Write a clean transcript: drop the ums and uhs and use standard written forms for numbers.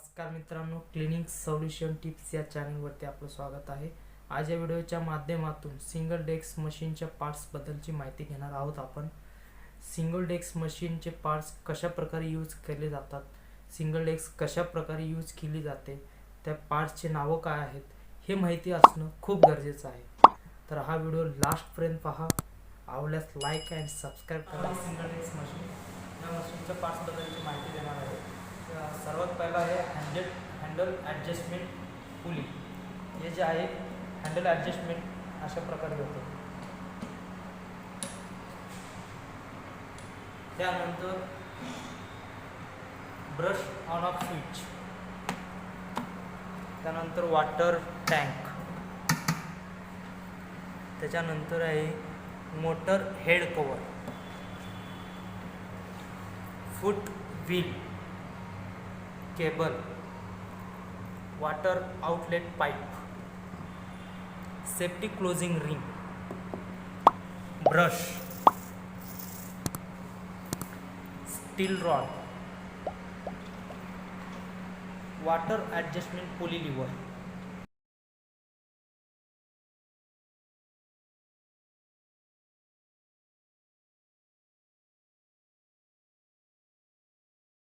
नमस्कार मित्रांनो, cleaning solution tips या चॅनलवरती आपलं स्वागत आहे। आज या व्हिडिओच्या माध्यमातून सिंगल डेस्क मशीनच्या पार्ट्स बद्दलची माहिती घेणार आहोत। आपण सिंगल डेस्क मशीनचे पार्ट्स कशा प्रकारे यूज केले जातात, सिंगल डेस्क कशा प्रकारे यूज केली जाते, त्या पार्ट्सचे नावं काय आहेत हे माहिती असणं खूप गरजेचं आहे। तर हा व्हिडिओ लास्ट पर्यंत पहा, आवडल्यास लाईक अँड सबस्क्राइब करा। सिंगल डेस्क मशीन या मशीनच्या पार्ट्स बद्दलची माहिती देणार आहे। सर्वात पहिला आहे हँडल ॲडजस्टमेंट पुली। हे जे आहे हँडल ॲडजस्टमेंट अशा प्रकारे होते। त्यानंतर ब्रश ऑन ऑफ स्विच, त्यानंतर वॉटर टँक, त्याच्यानंतर आहे motor head cover, foot wheel, cable, water outlet pipe, safety closing ring, brush, steel rod, water adjustment pulley liver,